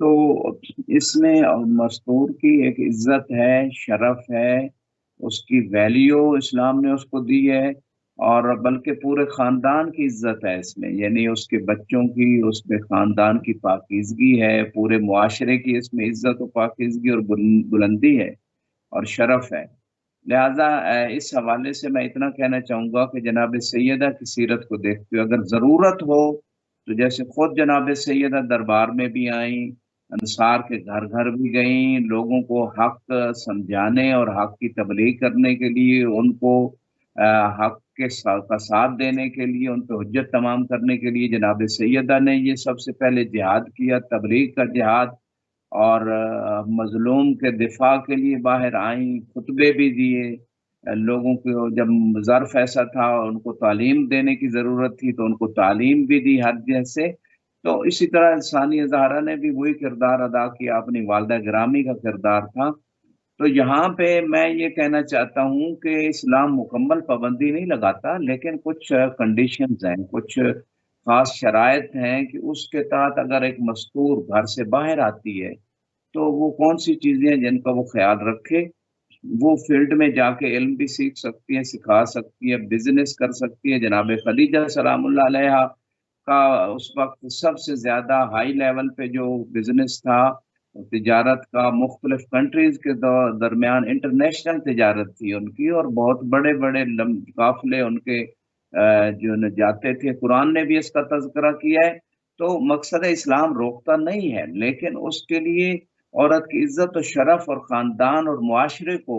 تو اس میں مستور کی ایک عزت ہے، شرف ہے، اس کی ویلیو اسلام نے اس کو دی ہے، اور بلکہ پورے خاندان کی عزت ہے اس میں، یعنی اس کے بچوں کی، اس میں خاندان کی پاکیزگی ہے، پورے معاشرے کی اس میں عزت و پاکیزگی اور بلندی ہے اور شرف ہے۔ لہذا اس حوالے سے میں اتنا کہنا چاہوں گا کہ جناب سیدہ کی سیرت کو دیکھتے ہوئے اگر ضرورت ہو تو جیسے خود جناب سیدہ دربار میں بھی آئیں، انصار کے گھر گھر بھی گئیں، لوگوں کو حق سمجھانے اور حق کی تبلیغ کرنے کے لیے، ان کو حق کا ساتھ دینے کے لیے، ان پہ حجت تمام کرنے کے لیے جناب سیدہ نے یہ سب سے پہلے جہاد کیا، تبلیغ کا جہاد، اور مظلوم کے دفاع کے لیے باہر آئیں، خطبے بھی دیے لوگوں کو، جب ظرف ایسا تھا ان کو تعلیم دینے کی ضرورت تھی تو ان کو تعلیم بھی دی ہر جیسے۔ تو اسی طرح ثانیہ زہرا نے بھی وہی کردار ادا کیا، اپنی والدہ گرامی کا کردار تھا۔ تو یہاں پہ میں یہ کہنا چاہتا ہوں کہ اسلام مکمل پابندی نہیں لگاتا، لیکن کچھ کنڈیشنز ہیں، کچھ خاص شرائط ہیں کہ اس کے تحت اگر ایک مستور گھر سے باہر آتی ہے تو وہ کون سی چیزیں ہیں جن کا وہ خیال رکھے۔ وہ فیلڈ میں جا کے علم بھی سیکھ سکتی ہے، سکھا سکتی ہے، بزنس کر سکتی ہے۔ جناب خدیجہ سلام اللہ علیہ کا اس وقت سب سے زیادہ ہائی لیول پہ جو بزنس تھا تجارت کا، مختلف کنٹریز کے درمیان انٹرنیشنل تجارت تھی ان کی، اور بہت بڑے بڑے قافلے ان کے جو جاتے تھے۔ قرآن نے بھی اس کا تذکرہ کیا ہے۔ تو مقصد اسلام روکتا نہیں ہے، لیکن اس کے لیے عورت کی عزت و شرف اور خاندان اور معاشرے کو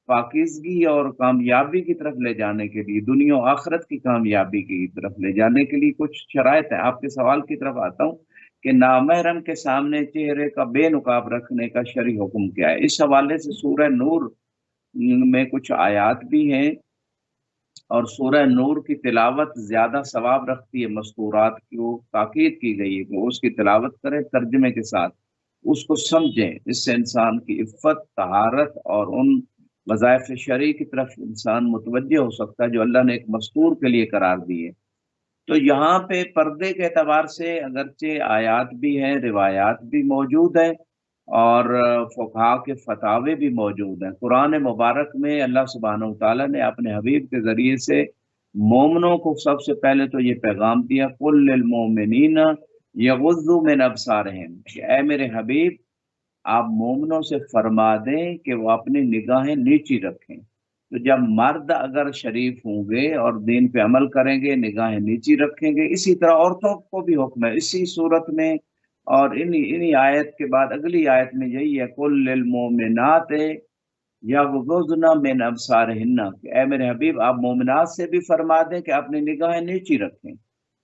پاکیزگی اور کامیابی کی طرف لے جانے کے لیے، دنیا و آخرت کی کامیابی کی طرف لے جانے کے لیے کچھ شرائط ہیں۔ آپ کے سوال کی طرف آتا ہوں کہ نامحرم کے سامنے چہرے کا بے نقاب رکھنے کا شرعی حکم کیا ہے۔ اس حوالے سے سورہ نور میں کچھ آیات بھی ہیں، اور سورہ نور کی تلاوت زیادہ ثواب رکھتی ہے، مستورات کو تاکید کی گئی ہے کہ اس کی تلاوت کریں ترجمے کے ساتھ، اس کو سمجھیں۔ اس سے انسان کی عفت، طہارت اور ان وظائف شرعی کی طرف انسان متوجہ ہو سکتا ہے جو اللہ نے ایک مستور کے لیے قرار دی ہے۔ تو یہاں پہ پردے کے اعتبار سے اگرچہ آیات بھی ہیں، روایات بھی موجود ہیں، اور فقہا کے فتاوے بھی موجود ہیں۔ قرآن مبارک میں اللہ سبحانہ وتعالیٰ نے اپنے حبیب کے ذریعے سے مومنوں کو سب سے پہلے تو یہ پیغام دیا، قل للمؤمنین یغضوا من ابصارہم، کہ اے میرے حبیب آپ مومنوں سے فرما دیں کہ وہ اپنی نگاہیں نیچی رکھیں۔ تو جب مرد اگر شریف ہوں گے اور دین پہ عمل کریں گے، نگاہیں نیچی رکھیں گے، اسی طرح عورتوں کو بھی حکم ہے اسی صورت میں۔ اور انہی آیت کے بعد اگلی آیت میں یہی ہے، قل للمؤمنات یغضضن من ابصارہن، کہ اے میرے حبیب آپ مومنات سے بھی فرما دیں کہ اپنی نگاہیں نیچی رکھیں۔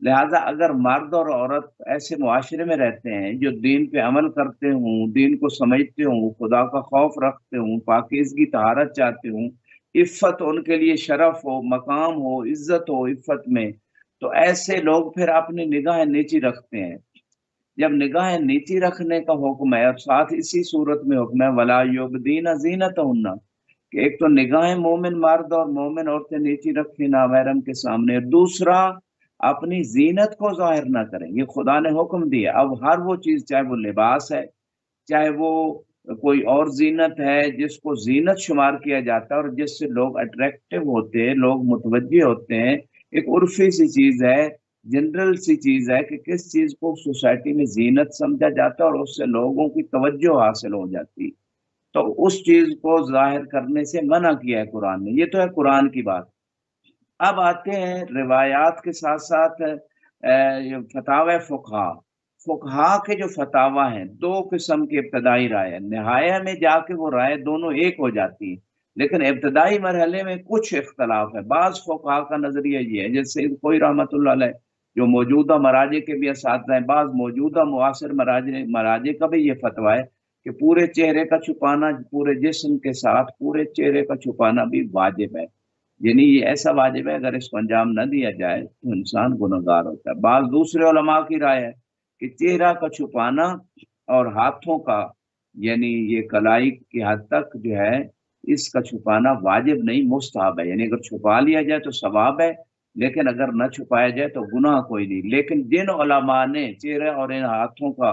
لہٰذا اگر مرد اور عورت ایسے معاشرے میں رہتے ہیں جو دین پہ عمل کرتے ہوں، دین کو سمجھتے ہوں، خدا کا خوف رکھتے ہوں، پاکیزگی طہارت چاہتے ہوں، عفت ان کے لیے شرف ہو، مقام ہو، عزت ہو عفت میں، تو ایسے لوگ پھر اپنی نگاہیں نیچی رکھتے ہیں۔ جب نگاہیں نیچی رکھنے کا حکم ہے، اور ساتھ اسی صورت میں حکم ہے وَلَا يُبْدِينَ زِينَتَهُنَّ، کہ ایک تو نگاہیں مومن مرد اور مومن عورتیں نیچی رکھیں نامحرم کے سامنے، دوسرا اپنی زینت کو ظاہر نہ کریں، یہ خدا نے حکم دیا۔ اب ہر وہ چیز، چاہے وہ لباس ہے، چاہے وہ کوئی اور زینت ہے جس کو زینت شمار کیا جاتا ہے اور جس سے لوگ اٹریکٹو ہوتے ہیں، لوگ متوجہ ہوتے ہیں، ایک عرفی سی چیز ہے، جنرل سی چیز ہے کہ کس چیز کو سوسائٹی میں زینت سمجھا جاتا ہے اور اس سے لوگوں کی توجہ حاصل ہو جاتی، تو اس چیز کو ظاہر کرنے سے منع کیا ہے قرآن نے۔ یہ تو ہے قرآن کی بات۔ اب آتے ہیں روایات کے ساتھ ساتھ فتاوی فقہا۔ فقہا کے جو فتاوی ہیں، دو قسم کی ابتدائی رائے ہیں، نہایہ میں جا کے وہ رائے دونوں ایک ہو جاتی ہیں، لیکن ابتدائی مرحلے میں کچھ اختلاف ہے۔ بعض فقہا کا نظریہ یہ ہے، جیسے سید کوئی رحمۃ اللہ علیہ جو موجودہ مراجع کے بھی اساتذہ ہیں، بعض موجودہ معاصر مراجع کا بھی یہ فتویٰ ہے کہ پورے چہرے کا چھپانا، پورے جسم کے ساتھ پورے چہرے کا چھپانا بھی واجب ہے، یعنی یہ ایسا واجب ہے اگر اس کو انجام نہ دیا جائے تو انسان گنہگار ہوتا ہے۔ بعض دوسرے علماء کی رائے ہے کہ چہرہ کا چھپانا اور ہاتھوں کا، یعنی یہ کلائی کی حد تک جو ہے اس کا چھپانا واجب نہیں، مستحب ہے، یعنی اگر چھپا لیا جائے تو ثواب ہے، لیکن اگر نہ چھپایا جائے تو گناہ کوئی نہیں۔ لیکن جن علماء نے چہرے اور ان ہاتھوں کا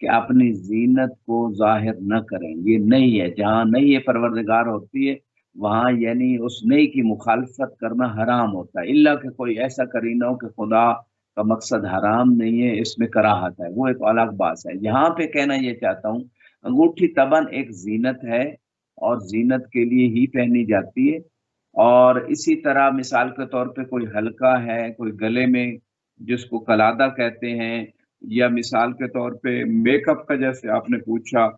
کہ اپنی زینت کو ظاہر نہ کریں، یہ نہیں ہے، جہاں نہیں یہ پروردگار ہوتی ہے وہاں یعنی اس نئی کی مخالفت کرنا حرام ہوتا ہے، الا کہ کوئی ایسا کرینہ ہو کہ خدا کا مقصد حرام نہیں ہے، اس میں کراہت ہے، وہ ایک الگ بات ہے۔ یہاں پہ کہنا یہ چاہتا ہوں انگوٹھی تباً ایک زینت ہے اور زینت کے لیے ہی پہنی جاتی ہے، اور اسی طرح مثال کے طور پہ کوئی حلقہ ہے، کوئی گلے میں جس کو کلادہ کہتے ہیں، یا مثال کے طور پہ میک اپ کا جیسے آپ نے پوچھا،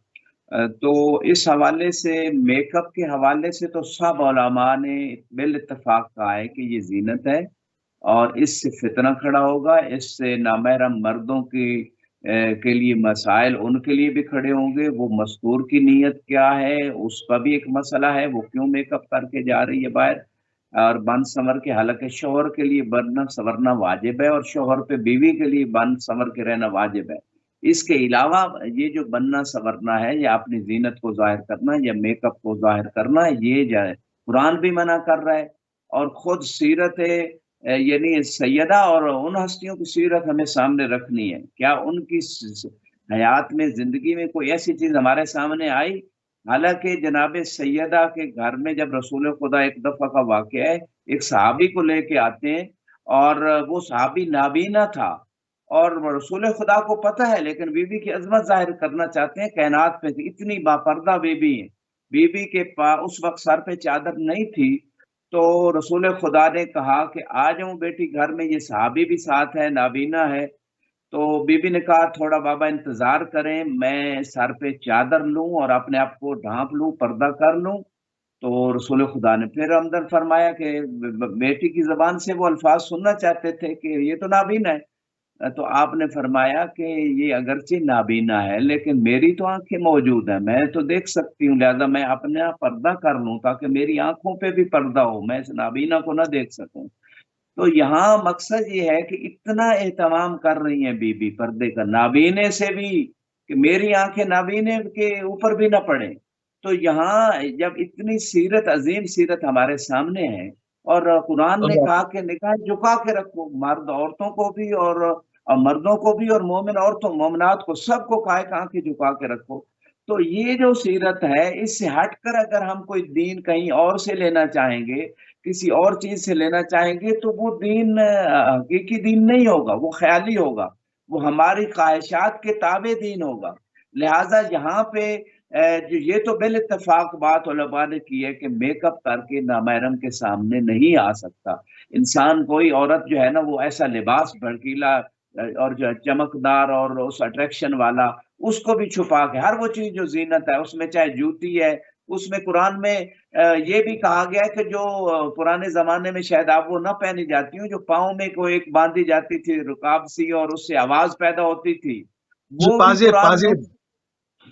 تو اس حوالے سے میک اپ کے حوالے سے تو سب علماء نے بالاتفاق کہا ہے کہ یہ زینت ہے، اور اس سے فتنہ کھڑا ہوگا، اس سے نامحرم مردوں کے لیے مسائل ان کے لیے بھی کھڑے ہوں گے، وہ مستور کی نیت کیا ہے اس کا بھی ایک مسئلہ ہے، وہ کیوں میک اپ کر کے جا رہی ہے باہر، اور بن سمر کے، حالانکہ شوہر کے لیے بننا سورنا واجب ہے، اور شوہر پہ بیوی کے لیے بن سمر کے رہنا واجب ہے۔ اس کے علاوہ یہ جو بننا سورنا ہے یا اپنی زینت کو ظاہر کرنا یا میک اپ کو ظاہر کرنا، یہ جائے قرآن بھی منع کر رہا ہے، اور خود سیرت یعنی سیدہ اور ان ہستیوں کی سیرت ہمیں سامنے رکھنی ہے، کیا ان کی حیات میں، زندگی میں کوئی ایسی چیز ہمارے سامنے آئی؟ حالانکہ جناب سیدہ کے گھر میں جب رسول خدا، ایک دفعہ کا واقعہ ہے، ایک صحابی کو لے کے آتے ہیں، اور وہ صحابی نابینا تھا، اور رسول خدا کو پتہ ہے لیکن بی بی کی عظمت ظاہر کرنا چاہتے ہیں، کائنات پہ اتنی باپردہ بی بی ہے، بی بی کے پاس اس وقت سر پہ چادر نہیں تھی، تو رسول خدا نے کہا کہ آ جاؤں بیٹی گھر میں، یہ صحابی بھی ساتھ ہے، نابینا ہے، تو بی بی نے کہا تھوڑا بابا انتظار کریں، میں سر پہ چادر لوں اور اپنے آپ کو ڈھانپ لوں، پردہ کر لوں۔ تو رسول خدا نے پھر ہمدرد فرمایا کہ بیٹی کی زبان سے وہ الفاظ سننا چاہتے تھے کہ یہ تو نابینا ہے، تو آپ نے فرمایا کہ یہ اگرچہ نابینا ہے لیکن میری تو آنکھیں موجود ہیں، میں تو دیکھ سکتی ہوں، لہذا میں اپنا پردہ کر لوں تاکہ میری آنکھوں پہ بھی پردہ ہو، میں اس نابینا کو نہ دیکھ سکوں۔ تو یہاں مقصد یہ ہے کہ اتنا اہتمام کر رہی ہیں بی بی پردے کا، نابینے سے بھی، کہ میری آنکھیں نابینے کے اوپر بھی نہ پڑیں۔ تو یہاں جب اتنی سیرت، عظیم سیرت ہمارے سامنے ہے، اور قرآن نے کہا کہ نگاہ جھکا کے رکھو، مرد عورتوں کو بھی اور مردوں کو بھی، اور مومن عورتوں مومنات کو سب کو کہا کہ آنکھیں جھکا کے رکھو۔ تو یہ جو سیرت ہے، اس سے ہٹ کر اگر ہم کوئی دین کہیں اور سے لینا چاہیں گے، کسی اور چیز سے لینا چاہیں گے، تو وہ دین حقیقی دین نہیں ہوگا، وہ خیالی ہوگا، وہ ہماری خواہشات کے تابع دین ہوگا۔ لہٰذا یہاں پہ جو یہ تو بال اتفاق بات علماء نے کی ہے کہ میک اپ کر کے نامحرم کے سامنے نہیں آ سکتا انسان، کوئی عورت جو ہے نا وہ ایسا لباس بھڑکیلا اور جو چمکدار اور اس اٹریکشن والا، اس کو بھی چھپا کے ہر وہ چیز جو زینت ہے، اس میں چاہے جوتی ہے، اس میں قرآن میں یہ بھی کہا گیا ہے کہ جو پرانے زمانے میں شاید آپ وہ نہ پہنی جاتی ہوں، جو پاؤں میں کوئی ایک باندھی جاتی تھی رکاب سی اور اس سے آواز پیدا ہوتی تھی، جو وہ بھی پازیب قرآن نے، پازیب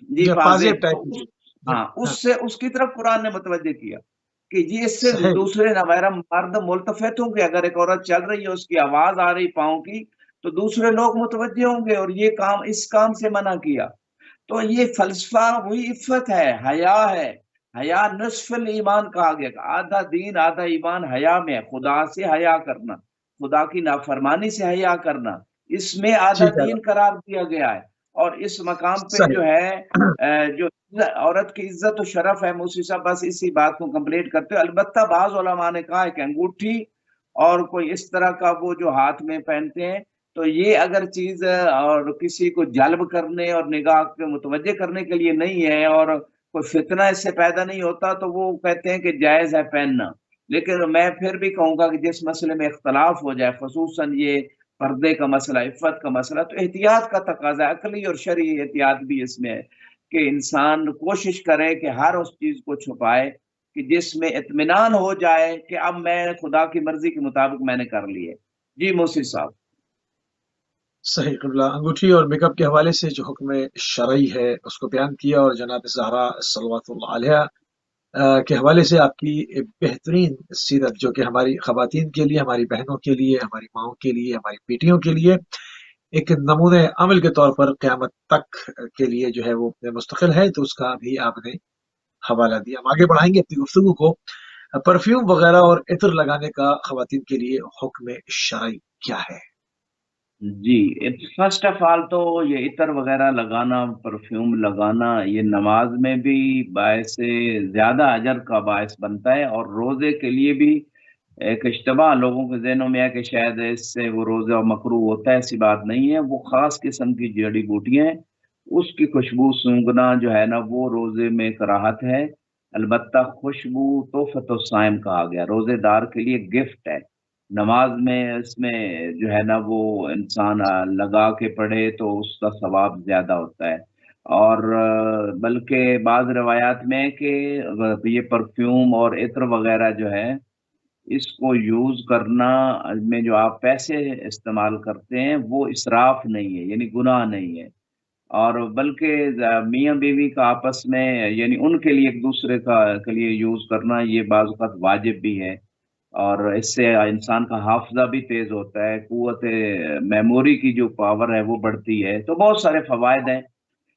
جی جو پازیب پازیب، ٹائپ تو کی چیز۔ جی ہاں ہاں، اس کی طرف قرآن نے متوجہ کیا کہ یہ اس سے صحیح، دوسرے نامحرم مرد ملتفت ہوں گے، اگر ایک عورت چل رہی ہے اس کی آواز آ رہی پاؤں کی، تو دوسرے لوگ متوجہ ہوں گے، اور یہ کام، اس کام سے منع کیا۔ تو یہ فلسفہ وہی عفت ہے، حیا ہے، حیا نصف ایمان کہا گیا، آدھا دین آدھا ایمان حیا میں ہے، خدا سے حیا کرنا، خدا کی نافرمانی سے حیا کرنا، اس میں آدھا ٹھیک ہے، دین قرار دیا گیا ہے۔ اور اس مقام پہ صحیح، جو ہے جو عورت کی عزت و شرف ہے، موسی صاحب بس اسی بات کو کمپلیٹ کرتے ہو، البتہ بعض علماء نے کہا ہے کہ انگوٹھی اور کوئی اس طرح کا وہ جو ہاتھ میں پہنتے ہیں، تو یہ اگر چیز اور کسی کو جلب کرنے اور نگاہ کے متوجہ کرنے کے لیے نہیں ہے، اور کوئی فتنہ اس سے پیدا نہیں ہوتا، تو وہ کہتے ہیں کہ جائز ہے پہننا۔ لیکن میں پھر بھی کہوں گا کہ جس مسئلے میں اختلاف ہو جائے، خصوصاً یہ پردے کا مسئلہ، عفت کا مسئلہ، تو احتیاط کا تقاضا، عقلی اور شرعی احتیاط بھی اس میں ہے کہ انسان کوشش کرے کہ ہر اس چیز کو چھپائے کہ جس میں اطمینان ہو جائے کہ اب میں خدا کی مرضی کے مطابق میں نے کر لی ہے۔ جی موسی صاحب۔ صحیح قبلہ، انگوٹھی اور میک اپ کے حوالے سے جو حکم شرعی ہے اس کو بیان کیا، اور جناب زہرا صلوات اللہ علیہ کے حوالے سے آپ کی بہترین سیرت، جو کہ ہماری خواتین کے لیے، ہماری بہنوں کے لیے، ہماری ماؤں کے لیے، ہماری بیٹیوں کے لیے ایک نمونہ عمل کے طور پر قیامت تک کے لیے جو ہے وہ مستقل ہے، تو اس کا بھی آپ نے حوالہ دیا۔ ہم آگے بڑھائیں گے اپنی گفتگو کو۔ پرفیوم وغیرہ اور عطر لگانے کا خواتین کے لیے حکم شرعی کیا ہے؟ جی، فرسٹ آف آل تو یہ عطر وغیرہ لگانا، پرفیوم لگانا، یہ نماز میں بھی باعث زیادہ اجر کا باعث بنتا ہے، اور روزے کے لیے بھی ایک اشتباہ لوگوں کے ذہنوں میں ہے کہ شاید اس سے وہ روزہ مکروہ ہوتا ہے، ایسی بات نہیں ہے۔ وہ خاص قسم کی جڑی بوٹیاں ہیں، اس کی خوشبو سونگھنا جو ہے نا وہ روزے میں کراہت ہے۔ البتہ خوشبو تحفۃ الصائم کہا گیا، روزے دار کے لیے گفٹ ہے۔ نماز میں اس میں جو ہے نا وہ انسان لگا کے پڑھے تو اس کا ثواب زیادہ ہوتا ہے۔ اور بلکہ بعض روایات میں کہ یہ پرفیوم اور عطر وغیرہ جو ہے اس کو یوز کرنا میں جو آپ پیسے استعمال کرتے ہیں وہ اسراف نہیں ہے، یعنی گناہ نہیں ہے، اور بلکہ میاں بیوی کا آپس میں یعنی ان کے لیے ایک دوسرے کا کے لیے یوز کرنا یہ بعض اوقات واجب بھی ہے، اور اس سے انسان کا حافظہ بھی تیز ہوتا ہے، قوت میموری کی جو پاور ہے وہ بڑھتی ہے، تو بہت سارے فوائد ہیں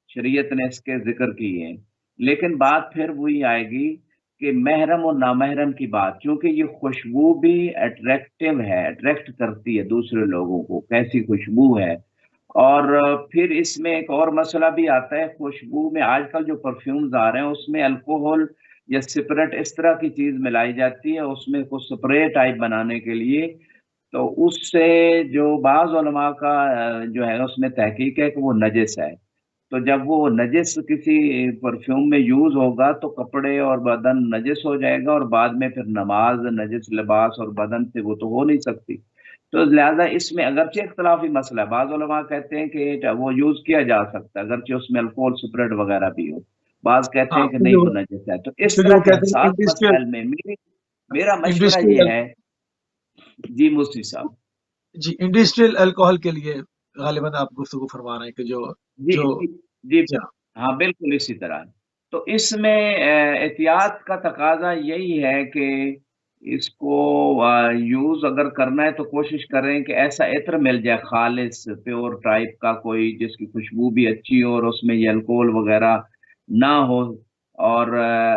شریعت نے اس کے ذکر کی ہے۔ لیکن بات پھر وہی آئے گی کہ محرم اور نامحرم کی بات، کیونکہ یہ خوشبو بھی اٹریکٹیو ہے، اٹریکٹ کرتی ہے دوسرے لوگوں کو، کیسی خوشبو ہے۔ اور پھر اس میں ایک اور مسئلہ بھی آتا ہے، خوشبو میں آج کل جو پرفیومز آ رہے ہیں اس میں الکوہول یا سپرٹ اس طرح کی چیز ملائی جاتی ہے، اس میں کچھ سپرے ٹائپ بنانے کے لیے، تو اس سے جو بعض علماء کا جو ہے اس میں تحقیق ہے کہ وہ نجس ہے۔ تو جب وہ نجس کسی پرفیوم میں یوز ہوگا تو کپڑے اور بدن نجس ہو جائے گا، اور بعد میں پھر نماز نجس لباس اور بدن سے وہ تو ہو نہیں سکتی۔ تو لہذا اس میں اگرچہ اختلافی مسئلہ ہے، بعض علماء کہتے ہیں کہ وہ یوز کیا جا سکتا ہے اگرچہ اس میں الکوہول سپریٹ وغیرہ بھی ہو، بعض کہتے ہاں، ہیں کہ نہیں وہ نجس ہے۔ تو اس کیونکہ طرح وہ کے کہتے ہیں حساس انڈسٹریل مسائل میں میرا مشورہ یہ انڈسٹریل ہے۔ جی مفتی صاحب۔ جی، انڈسٹریل الکوہل کے لیے غالباً آپ گفتگو فرما رہے ہیں کہ جو جی جو جی جی، جی ہاں بالکل اسی طرح۔ تو اس میں احتیاط کا تقاضا یہی ہے کہ اس کو یوز اگر کرنا ہے تو کوشش کریں کہ ایسا عطر مل جائے خالص پیور ٹائپ کا، کوئی جس کی خوشبو بھی اچھی ہو اور اس میں یہ الکوہل وغیرہ نہ ہو۔ اور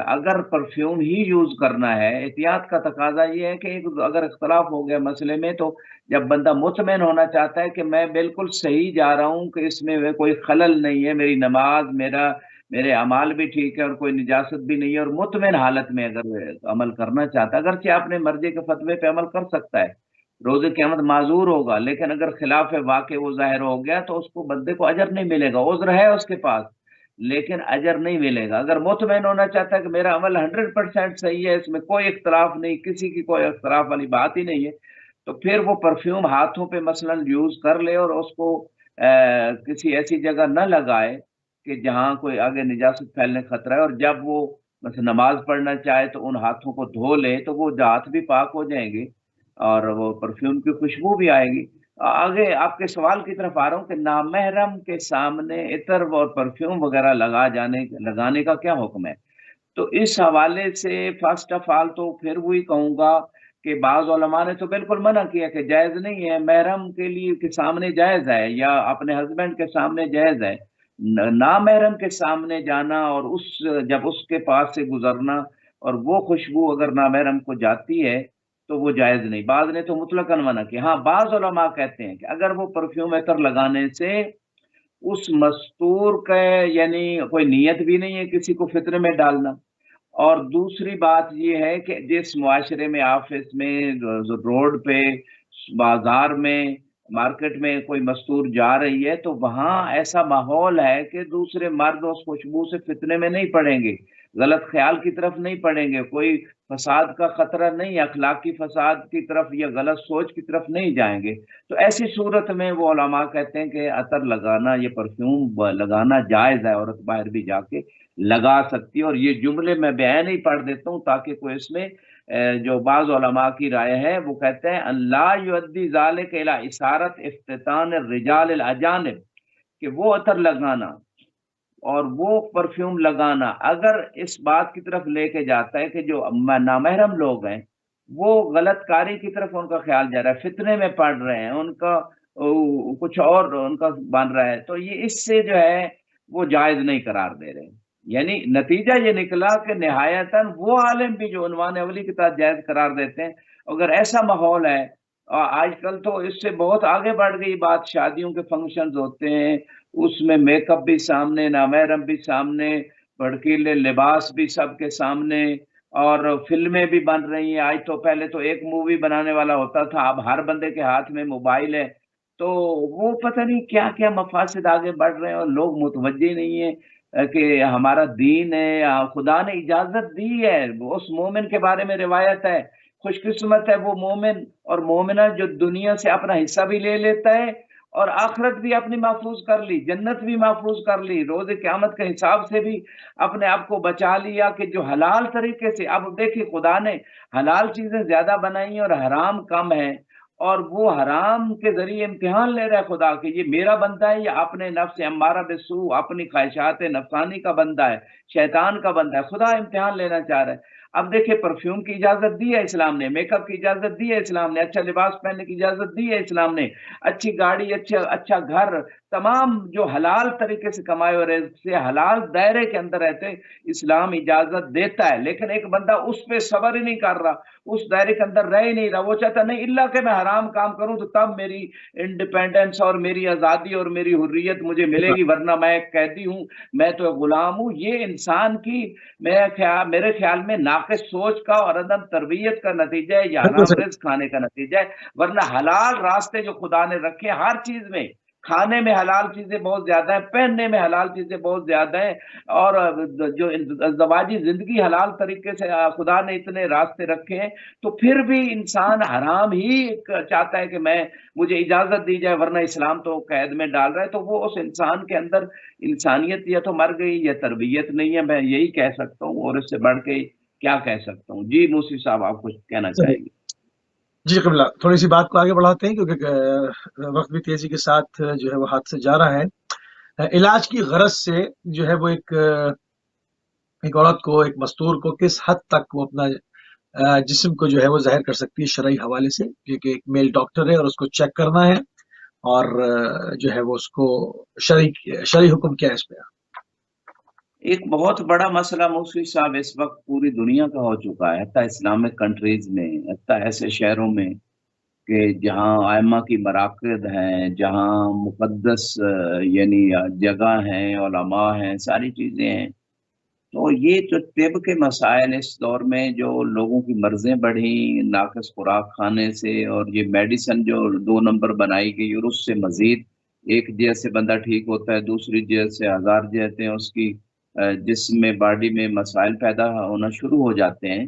اگر پرفیوم ہی یوز کرنا ہے، احتیاط کا تقاضا یہ ہے کہ اگر اختلاف ہو گیا مسئلے میں، تو جب بندہ مطمئن ہونا چاہتا ہے کہ میں بالکل صحیح جا رہا ہوں، کہ اس میں کوئی خلل نہیں ہے، میری نماز میرے اعمال بھی ٹھیک ہے اور کوئی نجاست بھی نہیں ہے، اور مطمئن حالت میں اگر عمل کرنا چاہتا ہے، اگرچہ اپنے مرضی کے فتوے پہ عمل کر سکتا ہے، روز قیامت معذور ہوگا، لیکن اگر خلاف واقع وہ ظاہر ہو گیا تو اس کو بندے کو اجر نہیں ملے گا، عذر ہے اس کے پاس لیکن اجر نہیں ملے گا۔ اگر مطمئن ہونا چاہتا ہے کہ میرا عمل 100% صحیح ہے، اس میں کوئی اختلاف نہیں، کسی کی کوئی اختلاف والی بات ہی نہیں ہے، تو پھر وہ پرفیوم ہاتھوں پہ مثلا یوز کر لے اور اس کو کسی ایسی جگہ نہ لگائے کہ جہاں کوئی آگے نجاست پھیلنے کا خطرہ ہے، اور جب وہ مثلا نماز پڑھنا چاہے تو ان ہاتھوں کو دھو لے تو وہ ہاتھ بھی پاک ہو جائیں گے اور وہ پرفیوم کی خوشبو بھی آئے گی۔ آگے آپ کے سوال کی طرف آ رہا ہوں کہ نامحرم کے سامنے عطر اور پرفیوم وغیرہ لگانے کا کیا حکم ہے؟ تو اس حوالے سے فرسٹ آف آل تو پھر وہی کہوں گا کہ بعض علماء نے تو بالکل منع کیا کہ جائز نہیں ہے، محرم کے لیے کے سامنے جائز ہے یا اپنے ہسبینڈ کے سامنے جائز ہے، نامحرم کے سامنے جانا اور جب اس کے پاس سے گزرنا اور وہ خوشبو اگر نامحرم کو جاتی ہے تو وہ جائز نہیں۔ بعض نے تو مطلقاً منع کیا۔ ہاں بعض علماء کہتے ہیں کہ اگر وہ پرفیوم عطر لگانے سے اس مستور کا یعنی کوئی نیت بھی نہیں ہے کسی کو فطرے میں ڈالنا، اور دوسری بات یہ ہے کہ جس معاشرے میں آفس میں روڈ پہ بازار میں مارکیٹ میں کوئی مستور جا رہی ہے تو وہاں ایسا ماحول ہے کہ دوسرے مرد اس خوشبو سے فتنے میں نہیں پڑیں گے، غلط خیال کی طرف نہیں پڑیں گے، کوئی فساد کا خطرہ نہیں، اخلاقی فساد کی طرف یا غلط سوچ کی طرف نہیں جائیں گے۔ تو ایسی صورت میں وہ علماء کہتے ہیں کہ عطر لگانا یہ پرفیوم لگانا جائز ہے، عورت باہر بھی جا کے لگا سکتی ہے۔ اور یہ جملے میں بیان ہی پڑھ دیتا ہوں تاکہ کوئی اس میں جو بعض علماء کی رائے ہے وہ کہتے ہیں اللہ یؤدی ذالک الی اشارت افتتان الرجال الاجانب، کہ وہ عطر لگانا اور وہ پرفیوم لگانا اگر اس بات کی طرف لے کے جاتا ہے کہ جو نامحرم لوگ ہیں وہ غلط کاری کی طرف ان کا خیال جا رہا ہے، فتنے میں پڑ رہے ہیں، ان کا کچھ اور ان کا بن رہا ہے، تو یہ اس سے جو ہے وہ جائز نہیں قرار دے رہے۔ یعنی نتیجہ یہ نکلا کہ نہایتاً وہ عالم بھی جو عنوان اولی کے تحت جائز قرار دیتے ہیں، اگر ایسا ماحول ہے اور آج کل تو اس سے بہت آگے بڑھ گئی بات، شادیوں کے فنکشنز ہوتے ہیں، اس میں میک اپ بھی سامنے، نامحرم بھی سامنے، بھڑکیلے لباس بھی سب کے سامنے، اور فلمیں بھی بن رہی ہیں۔ آج تو پہلے تو ایک مووی بنانے والا ہوتا تھا، اب ہر بندے کے ہاتھ میں موبائل ہے، تو وہ پتہ نہیں کیا کیا مفاسد آگے بڑھ رہے ہیں، اور لوگ متوجہ نہیں ہیں کہ ہمارا دین ہے، خدا نے اجازت دی ہے۔ اس مومن کے بارے میں روایت ہے، خوش قسمت ہے وہ مومن اور مومنہ جو دنیا سے اپنا حصہ بھی لے لیتا ہے اور آخرت بھی اپنی محفوظ کر لی، جنت بھی محفوظ کر لی، روز قیامت کے حساب سے بھی اپنے آپ کو بچا لیا، کہ جو حلال طریقے سے، اب دیکھیے خدا نے حلال چیزیں زیادہ بنائی ہیں اور حرام کم ہے، اور وہ حرام کے ذریعے امتحان لے رہا ہے خدا کہ یہ میرا بندہ ہے یا اپنے نفس امارہ بالسوء، اپنی خواہشات نفسانی کا بندہ ہے، شیطان کا بندہ ہے، خدا امتحان لینا چاہ رہا ہے۔ اب دیکھیں پرفیوم کی اجازت دی ہے اسلام نے، میک اپ کی اجازت دی ہے اسلام نے، اچھا لباس پہننے کی اجازت دی ہے اسلام نے، اچھی گاڑی، اچھا گھر، تمام جو حلال طریقے سے کمائے اور سے حلال دائرے کے اندر رہتے اسلام اجازت دیتا ہے، لیکن ایک بندہ اس پہ صبر ہی نہیں کر رہا، اس دائرے کے اندر رہ ہی نہیں رہا، وہ چاہتا نہیں اللہ کہ میں حرام کام کروں تو تب میری انڈیپینڈنس اور میری آزادی اور میری حریت مجھے ملے گی، ورنہ میں ایک قیدی ہوں، میں تو غلام ہوں۔ یہ انسان کی میرے خیال میں ناقص سوچ کا اور عدم تربیت کا نتیجہ ہے، یا بالکل حرام صحیح۔ رزق کھانے کا نتیجہ ہے، ورنہ حلال راستے جو خدا نے رکھے ہر چیز میں، کھانے میں حلال چیزیں بہت زیادہ ہیں، پہننے میں حلال چیزیں بہت زیادہ ہیں، اور جو ازدواجی زندگی حلال طریقے سے خدا نے اتنے راستے رکھے ہیں، تو پھر بھی انسان حرام ہی چاہتا ہے کہ مجھے اجازت دی جائے، ورنہ اسلام تو قید میں ڈال رہا ہے، تو وہ اس انسان کے اندر انسانیت یا تو مر گئی یا تربیت نہیں ہے، میں یہی کہہ سکتا ہوں، اور اس سے بڑھ کے کیا کہہ سکتا ہوں۔ جی موسی صاحب آپ کچھ کہنا صحیح۔ چاہیں گے؟ جی قبلہ، تھوڑی سی بات کو آگے بڑھاتے ہیں کیونکہ وقت بھی تیزی کے ساتھ جو ہے وہ ہاتھ سے جا رہا ہے۔ علاج کی غرض سے جو ہے وہ ایک عورت کو، ایک مستور کو کس حد تک وہ اپنا جسم کو جو ہے وہ ظاہر کر سکتی ہے شرعی حوالے سے، کیونکہ ایک میل ڈاکٹر ہے اور اس کو چیک کرنا ہے، اور جو ہے وہ اس کو شرعی حکم کیا ہے اس پہ؟ ایک بہت بڑا مسئلہ موسی صاحب اس وقت پوری دنیا کا ہو چکا ہے، حتیٰ اسلامک کنٹریز میں، حتیٰ ایسے شہروں میں کہ جہاں ائمہ کی مراکز ہیں، جہاں مقدس یعنی جگہ ہیں، علماء ہیں، ساری چیزیں ہیں، تو یہ جو طب کے مسائل اس دور میں، جو لوگوں کی مرضیں بڑھی ناقص خوراک کھانے سے، اور یہ میڈیسن جو 2 نمبر بنائی گئی، اور اس سے مزید ایک جہت سے بندہ ٹھیک ہوتا ہے، دوسری جہت سے ہزار جہتیں اس کی جسم میں، باڈی میں مسائل پیدا ہونا شروع ہو جاتے ہیں۔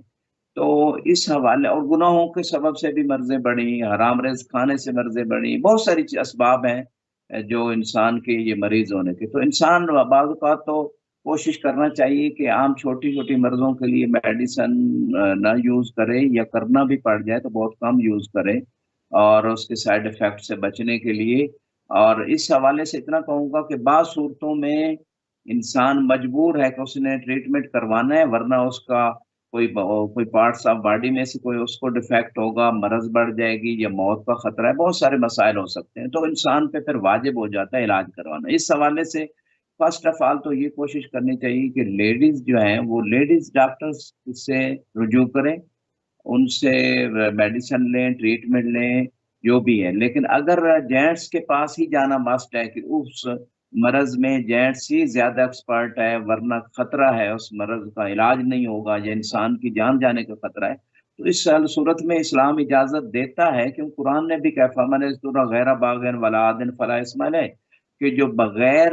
تو اس حوالے، اور گناہوں کے سبب سے بھی مرضیں بڑھی، حرام رزق کھانے سے مرضیں بڑھی، بہت ساری اسباب ہیں جو انسان کے یہ مریض ہونے کے۔ تو انسان بعض اوقات تو کوشش کرنا چاہیے کہ عام چھوٹی چھوٹی مرضوں کے لیے میڈیسن نہ یوز کرے، یا کرنا بھی پڑ جائے تو بہت کم یوز کرے، اور اس کے سائیڈ افیکٹ سے بچنے کے لیے۔ اور اس حوالے سے اتنا کہوں گا کہ بعض صورتوں میں انسان مجبور ہے کہ اس نے ٹریٹمنٹ کروانا ہے، ورنہ اس کا کوئی پارٹس آف باڈی میں سے کوئی اس کو ڈیفیکٹ ہوگا، مرض بڑھ جائے گی، یا موت کا خطرہ ہے، بہت سارے مسائل ہو سکتے ہیں، تو انسان پہ پھر واجب ہو جاتا ہے علاج کروانا۔ اس حوالے سے فرسٹ آف آل تو یہ کوشش کرنی چاہیے کہ لیڈیز جو ہیں وہ لیڈیز ڈاکٹرز سے رجوع کریں، ان سے میڈیسن لیں، ٹریٹمنٹ لیں، جو بھی ہے۔ لیکن اگر جینٹس کے پاس ہی جانا مسٹ ہے کہ اس مرض میں جینٹس ہی زیادہ ایکسپرٹ ہے، ورنہ خطرہ ہے، اس مرض کا علاج نہیں ہوگا یا انسان کی جان جانے کا خطرہ ہے، تو اس صورت میں اسلام اجازت دیتا ہے، کیوں قرآن نے بھی کہا فَمَنِ اضْطُرَّ غَيْرَ بَاغٍ وَلَا عَادٍ فَلَا إِثْمَ عَلَيْهِ، کہ جو بغیر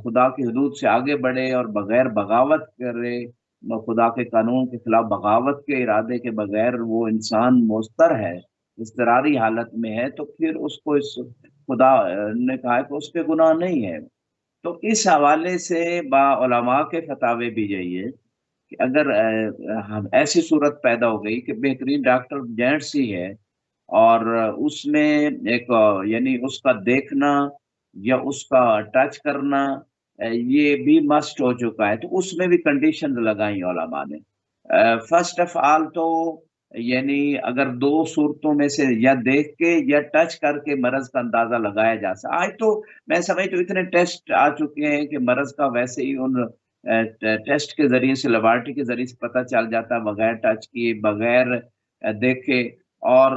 خدا کی حدود سے آگے بڑھے اور بغیر بغاوت کرے، خدا کے قانون کے خلاف بغاوت کے ارادے کے بغیر وہ انسان مضطر ہے، اضطراری حالت میں ہے، تو پھر اس کو خدا نے کہا کہ اس پہ گناہ نہیں ہے۔ تو اس حوالے سے با علماء کے فتاوے بھی یہی ہے کہ اگر ایسی صورت پیدا ہو گئی کہ بہترین ڈاکٹر جینٹس ہی ہے، اور اس میں ایک یعنی اس کا دیکھنا یا اس کا ٹچ کرنا یہ بھی مسٹ ہو چکا ہے، تو اس میں بھی کنڈیشن لگائیں علماء نے۔ فرسٹ آف آل تو یعنی اگر 2 صورتوں میں سے یا دیکھ کے یا ٹچ کر کے مرض کا اندازہ لگایا جا سکتا، آج تو میں سمجھتا ہوں اتنے ٹیسٹ آ چکے ہیں کہ مرض کا ویسے ہی ان ٹیسٹ کے ذریعے سے، لیبارٹری کے ذریعے سے پتہ چل جاتا ہے، بغیر ٹچ کیے، بغیر دیکھے۔ اور